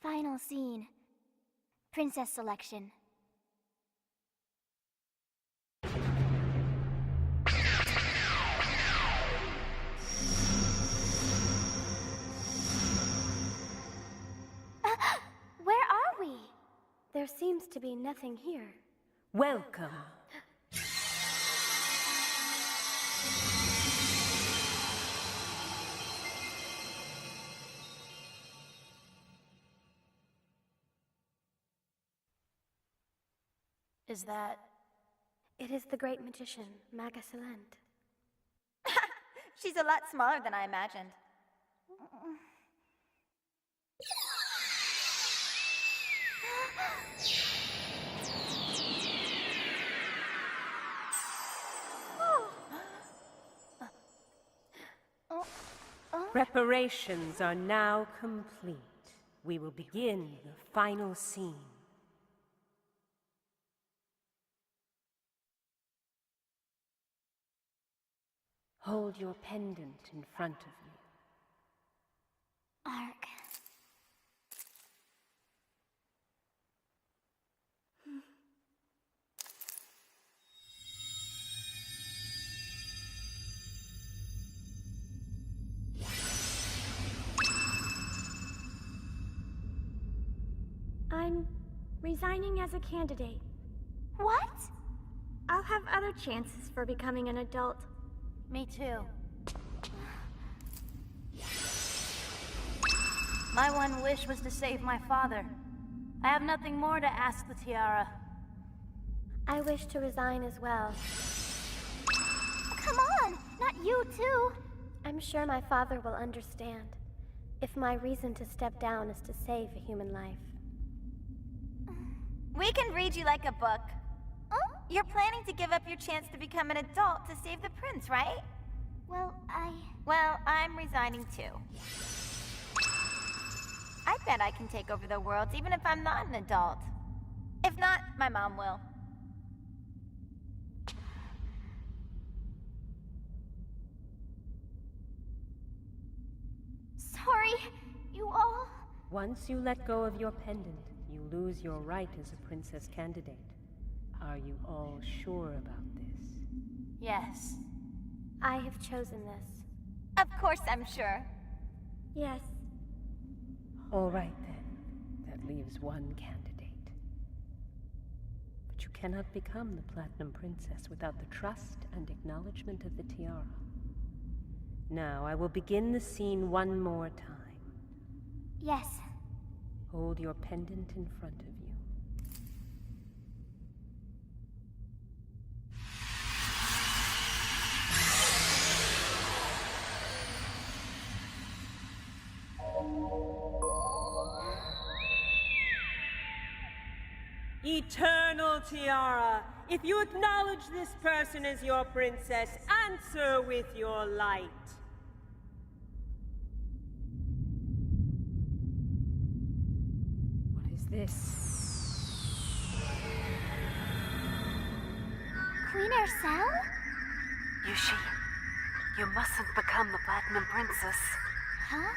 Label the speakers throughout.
Speaker 1: Final scene. Princess selection. Where are we?
Speaker 2: There seems to be nothing here.
Speaker 3: Welcome.
Speaker 1: Is that...
Speaker 2: It is the great magician, Magasalent.
Speaker 4: She's a lot smaller than I imagined.
Speaker 3: Preparations are now complete. We will begin the final scene. Hold your pendant in front of you.
Speaker 1: Ark.
Speaker 2: I'm resigning as a candidate.
Speaker 1: What?
Speaker 2: I'll have other chances for becoming an adult.
Speaker 1: Me too.
Speaker 4: My one wish was to save my father. I have nothing more to ask the tiara.
Speaker 2: I wish to resign as well.
Speaker 1: Come on! Not you too!
Speaker 2: I'm sure my father will understand if my reason to step down is to save a human life.
Speaker 4: We can read you like a book. You're planning to give up your chance to become an adult to save the prince, right?
Speaker 1: Well,
Speaker 4: Well, I'm resigning too. I bet I can take over the world even if I'm not an adult. If not, my mom will.
Speaker 1: Sorry, you all...
Speaker 3: Once you let go of your pendant, you lose your right as a princess candidate. Are you all sure about this?
Speaker 4: Yes.
Speaker 2: I have chosen this.
Speaker 4: Of course I'm sure.
Speaker 2: Yes.
Speaker 3: All right then. That leaves one candidate. But you cannot become the Platinum Princess without the trust and acknowledgement of the tiara. Now, I will begin the scene one more time.
Speaker 1: Yes.
Speaker 3: Hold your pendant in front of you. Eternal tiara, if you acknowledge this person as your princess, answer with your light. this?
Speaker 1: Queen Ercel?
Speaker 5: Yucie, you mustn't become the Platinum Princess.
Speaker 1: Huh?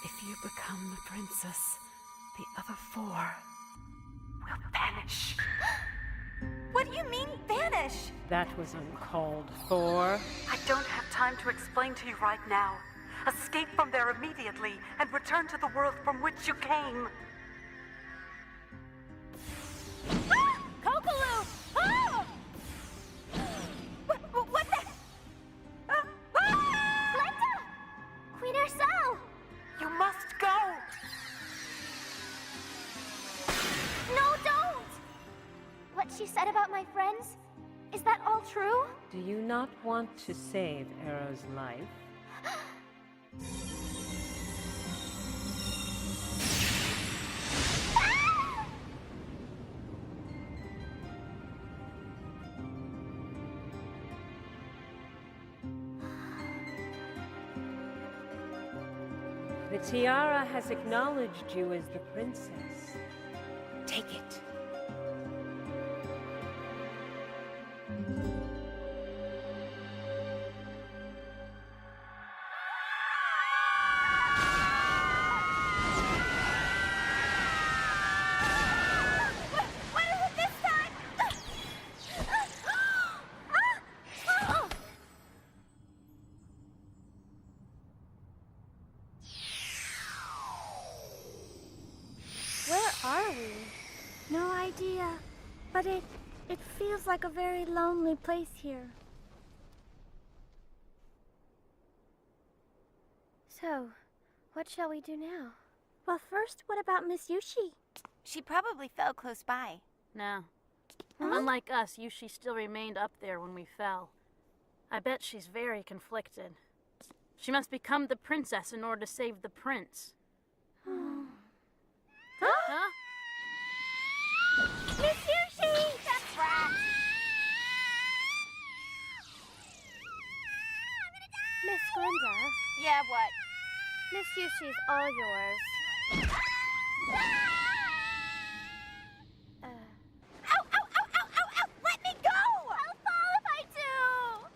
Speaker 5: If you become the princess, the other four will vanish.
Speaker 4: What do you mean, vanish?
Speaker 3: That was uncalled for.
Speaker 5: I don't have time to explain to you right now. Escape from there immediately and return to the world from which you came.
Speaker 4: Kokoloo! Oh! What the?
Speaker 1: Glenda! Queen Ercel!
Speaker 5: You must go!
Speaker 1: No, don't! What she said about my friends? Is that all true?
Speaker 3: Do you not want to save Arrow's life? The tiara has acknowledged you as the princess. Take it.
Speaker 4: What is it this time?
Speaker 2: Where are we? No idea. But it feels like a very lonely place here. So, what shall we do now? Well, first, what about Miss Yucie?
Speaker 4: She probably fell close by.
Speaker 6: No. Unlike us, Yucie still remained up there when we fell. I bet she's very conflicted. She must become the princess in order to save the prince. Huh?
Speaker 1: Miss Yucie! That's right!
Speaker 2: Miss Glenda,
Speaker 4: Yeah, what?
Speaker 2: Miss Yucie's all yours.
Speaker 4: Ow, ow, ow, ow, ow, ow! Let me go!
Speaker 1: I'll fall if I do!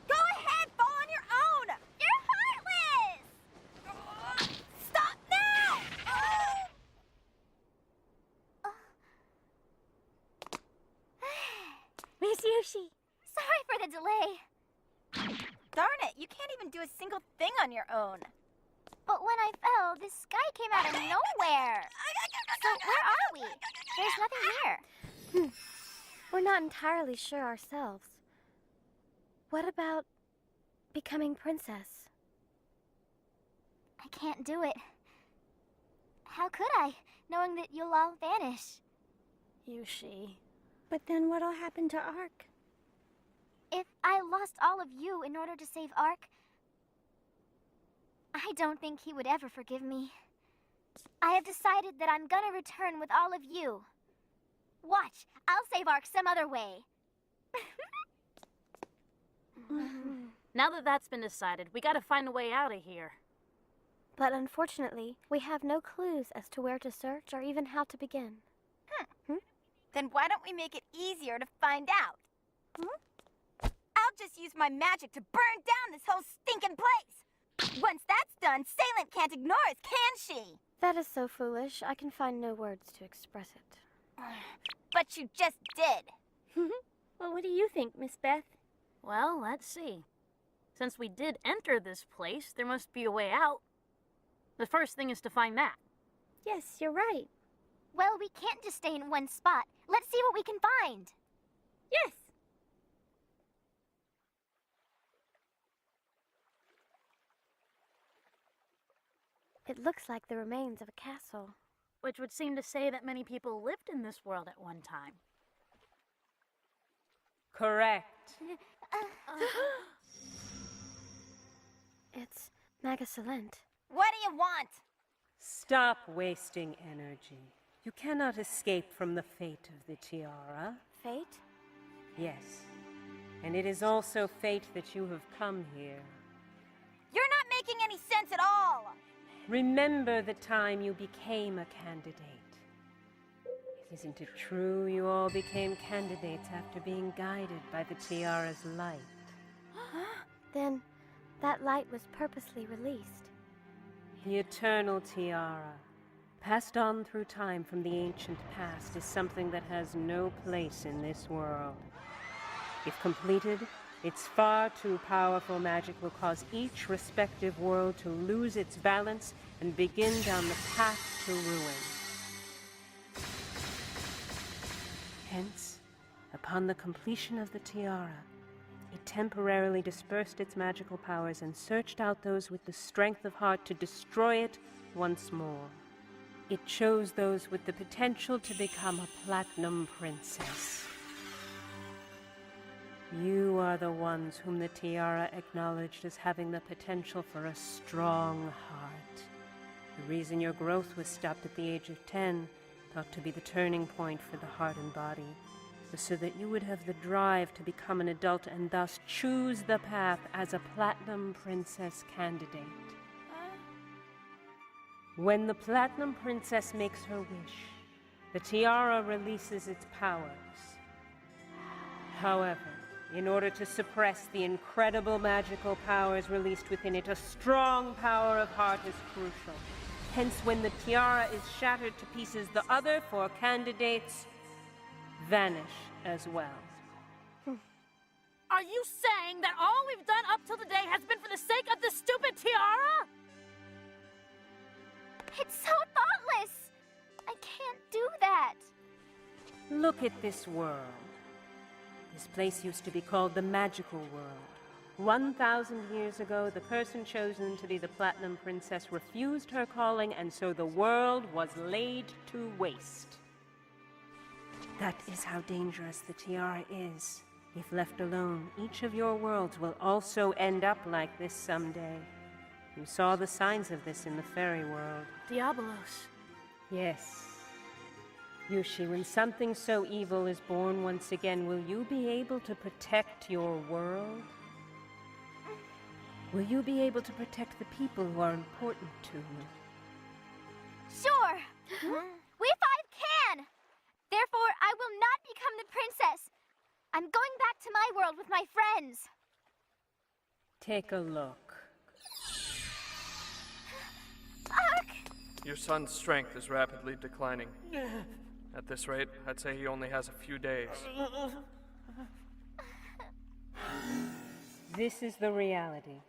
Speaker 4: Go ahead, fall on your own!
Speaker 1: You're heartless!
Speaker 4: Stop now!
Speaker 2: Miss Yucie!
Speaker 1: Sorry for the delay.
Speaker 4: Darn it, you can't even do a single thing on your own.
Speaker 1: But when I fell, this sky came out of nowhere. So where are we? There's nothing here.
Speaker 2: We're not entirely sure ourselves. What about becoming princess?
Speaker 1: I can't do it. How could I, knowing that you'll all vanish?
Speaker 6: Yucie.
Speaker 2: But then what'll happen to Ark?
Speaker 1: If I lost all of you in order to save Ark, I don't think he would ever forgive me. I have decided that I'm gonna return with all of you. Watch, I'll save Ark some other way.
Speaker 6: Now that that's been decided, we gotta find a way out of here.
Speaker 2: But unfortunately, we have no clues as to where to search or even how to begin.
Speaker 4: Then why don't we make it easier to find out? I'll just use my magic to burn down this whole stinking place. Once that's done, Salient can't ignore us, can she?
Speaker 2: That is so foolish, I can find no words to express it.
Speaker 4: But you just did.
Speaker 2: Well, what do you think, Miss Beth?
Speaker 6: Well, let's see. Since we did enter this place, there must be a way out. The first thing is to find that.
Speaker 2: Yes, you're right.
Speaker 1: Well, we can't just stay in one spot. Let's see what we can find.
Speaker 2: Yes! It looks like the remains of a castle.
Speaker 6: Which would seem to say that many people lived in this world at one time.
Speaker 3: Correct.
Speaker 2: It's Magasalent.
Speaker 4: What do you want?
Speaker 3: Stop wasting energy. You cannot escape from the fate of the tiara.
Speaker 2: Fate?
Speaker 3: Yes. And it is also fate that you have come here.
Speaker 4: You're not making any sense at all.
Speaker 3: Remember the time you became a candidate. Isn't it true you all became candidates after being guided by the tiara's light?
Speaker 2: Then, that light was purposely released.
Speaker 3: The eternal tiara, passed on through time from the ancient past, is something that has no place in this world. If completed, its far too powerful magic will cause each respective world to lose its balance and begin down the path to ruin. Hence, upon the completion of the tiara, it temporarily dispersed its magical powers and searched out those with the strength of heart to destroy it once more. It chose those with the potential to become a Platinum Princess. You are the ones whom the tiara acknowledged as having the potential for a strong heart. The reason your growth was stopped at the age of 10, thought to be the turning point for the heart and body, was so that you would have the drive to become an adult and thus choose the path as a Platinum Princess candidate. When the Platinum Princess makes her wish, the tiara releases its powers. However, in order to suppress the incredible magical powers released within it, a strong power of heart is crucial. Hence, when the tiara is shattered to pieces, the other 4 candidates vanish as well.
Speaker 6: Are you saying that all we've done up till today has been for the sake of the stupid tiara?
Speaker 1: It's so thoughtless! I can't do that!
Speaker 3: Look at this world. This place used to be called the Magical World. 1,000 years ago, the person chosen to be the Platinum Princess refused her calling, and so the world was laid to waste. That is how dangerous the tiara is. If left alone, each of your worlds will also end up like this someday. You saw the signs of this in the fairy world.
Speaker 6: Diabolos.
Speaker 3: Yes. Yucie, when something so evil is born once again, will you be able to protect your world? Will you be able to protect the people who are important to you?
Speaker 1: Sure! We 5 can! Therefore, I will not become the princess. I'm going back to my world with my friends.
Speaker 3: Take a look.
Speaker 1: Ark!
Speaker 7: Your son's strength is rapidly declining. At this rate, I'd say he only has a few days.
Speaker 3: This is the reality.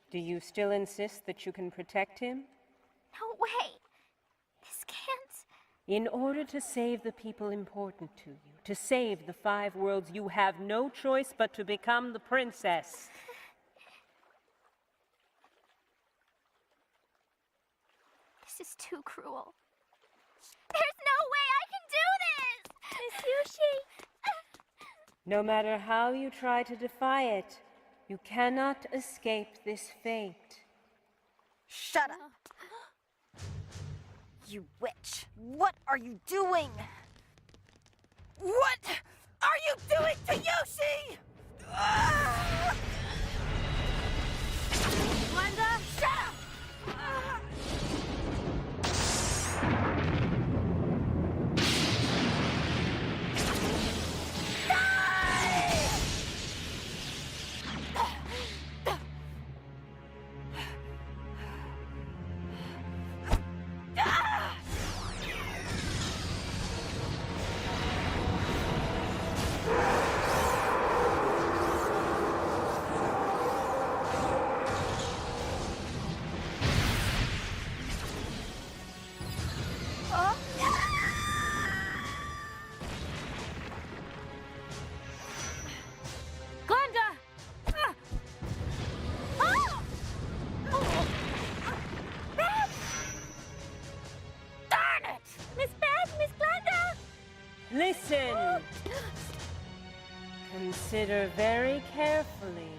Speaker 3: Do you still insist that you can protect him?
Speaker 1: No way! This can't...
Speaker 3: In order to save the people important to you, to save the 5 worlds, you have no choice but to become the princess.
Speaker 1: This is too cruel. There's no way I can do this! Miss Yucie!
Speaker 3: No matter how you try to defy it, you cannot escape this fate.
Speaker 4: Shut up! You witch! What are you doing? What are you doing to Yucie?
Speaker 6: Glenda?
Speaker 4: Shut up!
Speaker 6: Glenda!
Speaker 4: Darn it!
Speaker 2: Miss Beth, Miss Glenda!
Speaker 3: Listen! Consider very carefully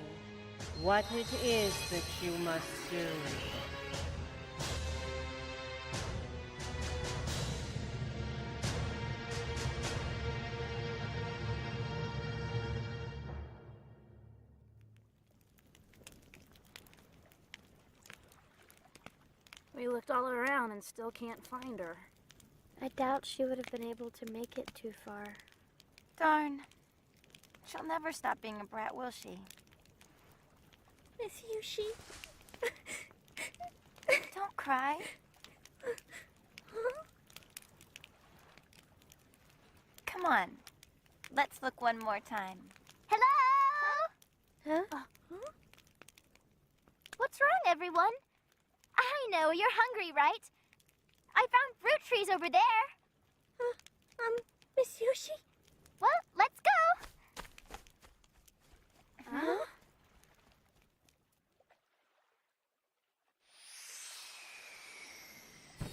Speaker 3: what it is that you must do.
Speaker 6: We looked all around and still can't find her.
Speaker 2: I doubt she would have been able to make it too far.
Speaker 4: Darn. She'll never stop being a brat, will she?
Speaker 2: Miss Yucie?
Speaker 4: Don't cry. Come on. Let's look one more time.
Speaker 1: Hello?
Speaker 2: Huh?
Speaker 1: What's wrong, everyone? I know, you're hungry, right? I found fruit trees over there.
Speaker 2: Miss Yucie?
Speaker 1: Well, let's go.
Speaker 2: Huh?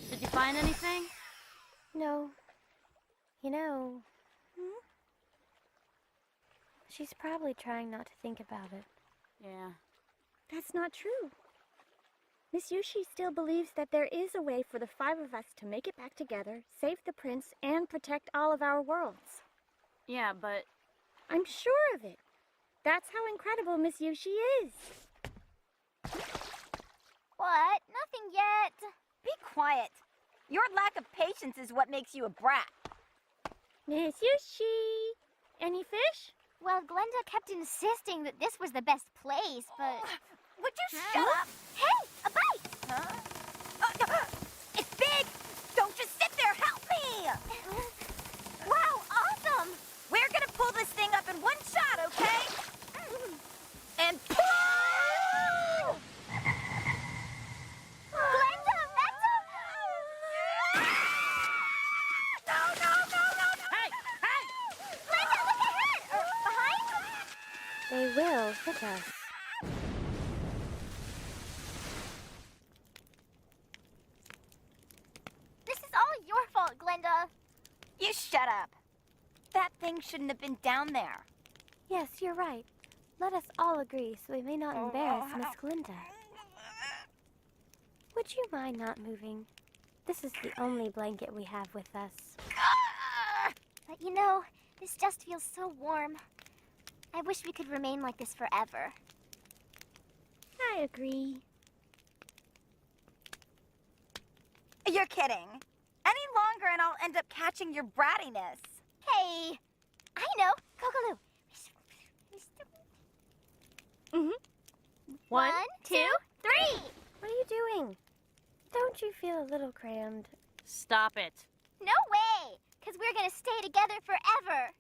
Speaker 6: Did you find anything?
Speaker 2: No. You know... She's probably trying not to think about it.
Speaker 6: Yeah.
Speaker 2: That's not true. Miss Yucie still believes that there is a way for the 5 of us to make it back together, save the prince, and protect all of our worlds.
Speaker 6: Yeah, but
Speaker 2: I'm sure of it. That's how incredible Miss Yucie is.
Speaker 1: What? Nothing yet.
Speaker 4: Be quiet. Your lack of patience is what makes you a brat.
Speaker 2: Miss Yucie, any fish?
Speaker 1: Well, Glenda kept insisting that this was the best place, but...
Speaker 4: Would you shut up?
Speaker 1: Hey, a bite!
Speaker 4: Huh? It's big! Don't just sit there! Help me!
Speaker 1: Wow, awesome!
Speaker 4: We're gonna pull this thing up in one shot, okay? And pull!
Speaker 1: Glenda, that's a...
Speaker 4: No!
Speaker 6: hey!
Speaker 1: Glenda, look ahead! Or behind?
Speaker 2: They will hit us.
Speaker 1: This is all your fault, Glenda.
Speaker 4: You shut up. That thing shouldn't have been down there.
Speaker 2: Yes, you're right. Let us all agree so we may not embarrass Miss Glinda. Would you mind not moving? This is the only blanket we have with us.
Speaker 1: But you know, this just feels so warm. I wish we could remain like this forever.
Speaker 2: I agree.
Speaker 4: You're kidding. Any longer and I'll end up catching your brattiness.
Speaker 1: Hey, I know. Kokoloo.
Speaker 2: Mm-hmm.
Speaker 1: 1, 2, 3.
Speaker 2: What are you doing? Don't you feel a little crammed?
Speaker 6: Stop it.
Speaker 1: No way, because we're going to stay together forever.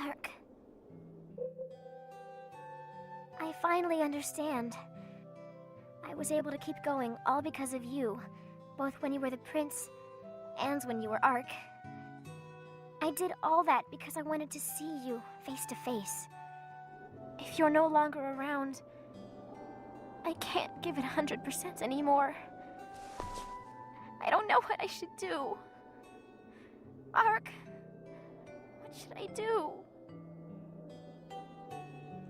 Speaker 1: Ark. I finally understand. I was able to keep going all because of you, both when you were the prince and when you were Ark. I did all that because I wanted to see you face to face. If you're no longer around, I can't give it 100% anymore. I don't know what I should do. Ark, what should I do?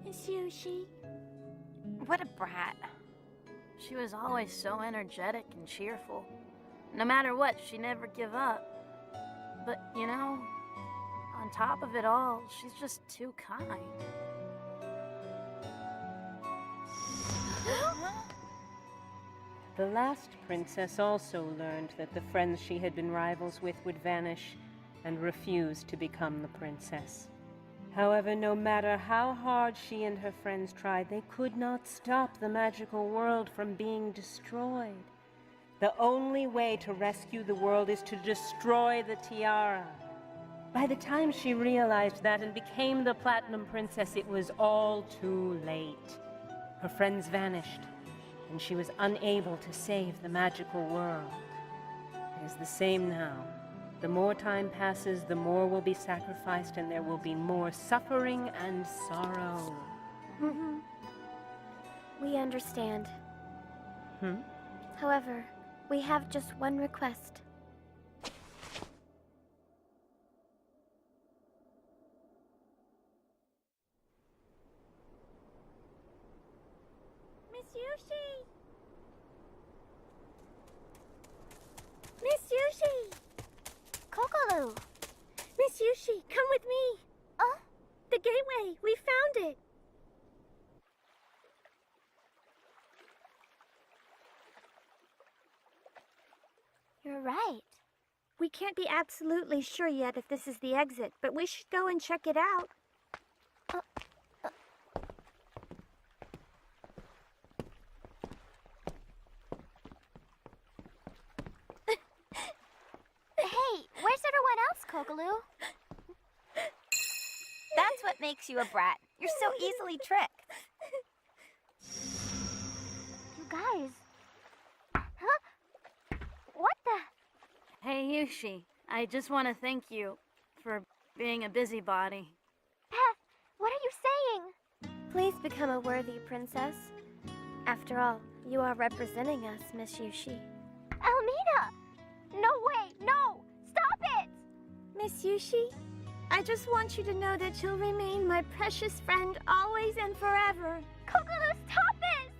Speaker 2: Miss Yucie?
Speaker 4: What a brat.
Speaker 6: She was always so energetic and cheerful. No matter what, she never give up. But, you know, on top of it all, she's just too kind.
Speaker 3: The last princess also learned that the friends she had been rivals with would vanish and refused to become the princess. However, no matter how hard she and her friends tried, they could not stop the magical world from being destroyed. The only way to rescue the world is to destroy the tiara. By the time she realized that and became the Platinum Princess, it was all too late. Her friends vanished, and she was unable to save the magical world. It is the same now. The more time passes, the more will be sacrificed, and there will be more suffering and sorrow.
Speaker 2: Mm-hmm. We understand. However, we have just one request. Yucie, come with me. The gateway, we found it.
Speaker 1: You're right.
Speaker 2: We can't be absolutely sure yet if this is the exit, but we should go and check it out.
Speaker 1: Hey, where's everyone else, Kogaloo?
Speaker 4: That's what makes you a brat. You're so easily tricked.
Speaker 1: You guys. Huh? What the?
Speaker 6: Hey, Yucie, I just want to thank you for being a busybody.
Speaker 1: Beth, what are you saying?
Speaker 2: Please become a worthy princess. After all, you are representing us, Miss Yucie.
Speaker 1: Elmina! No way! No! Stop it!
Speaker 2: Miss Yucie, I just want you to know that you'll remain my precious friend always and forever.
Speaker 1: Kogaloo, stop this!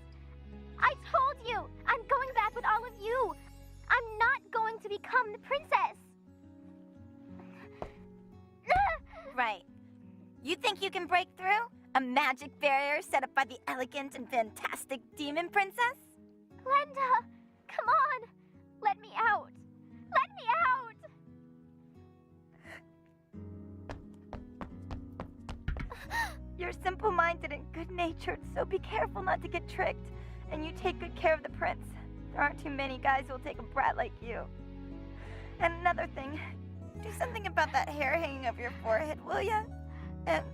Speaker 1: I told you! I'm going back with all of you! I'm not going to become the princess!
Speaker 4: Right. You think you can break through? A magic barrier set up by the elegant and fantastic demon princess?
Speaker 1: Glenda! Come on! Let me out! Let me out!
Speaker 4: You're simple-minded and good-natured, so be careful not to get tricked. And you take good care of the prince. There aren't too many guys who'll take a brat like you. And another thing, do something about that hair hanging over your forehead, will ya? And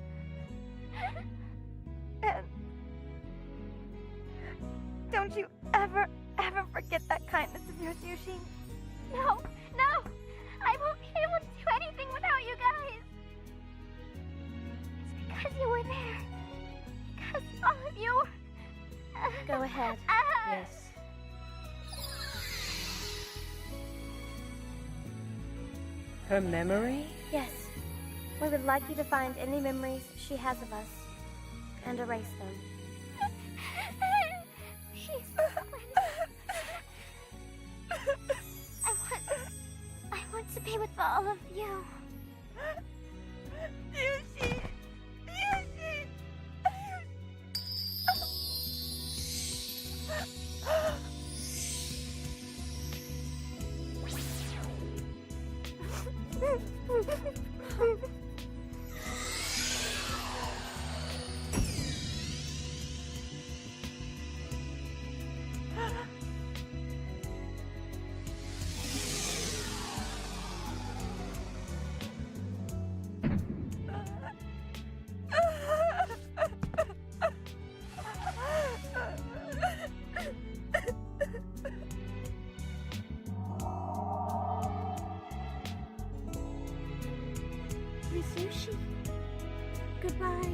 Speaker 4: don't you ever forget that kindness of yours, Yucie?
Speaker 1: No! No! I won't be able to do anything without you guys! It's because you were there. Because all of you...
Speaker 2: Go ahead.
Speaker 3: Yes. Her memory?
Speaker 2: Yes. We would like you to find any memories she has of us and erase them.
Speaker 1: She's I want to be with all of you.
Speaker 4: Yucie! Yucie!
Speaker 2: Miss Yucie, goodbye.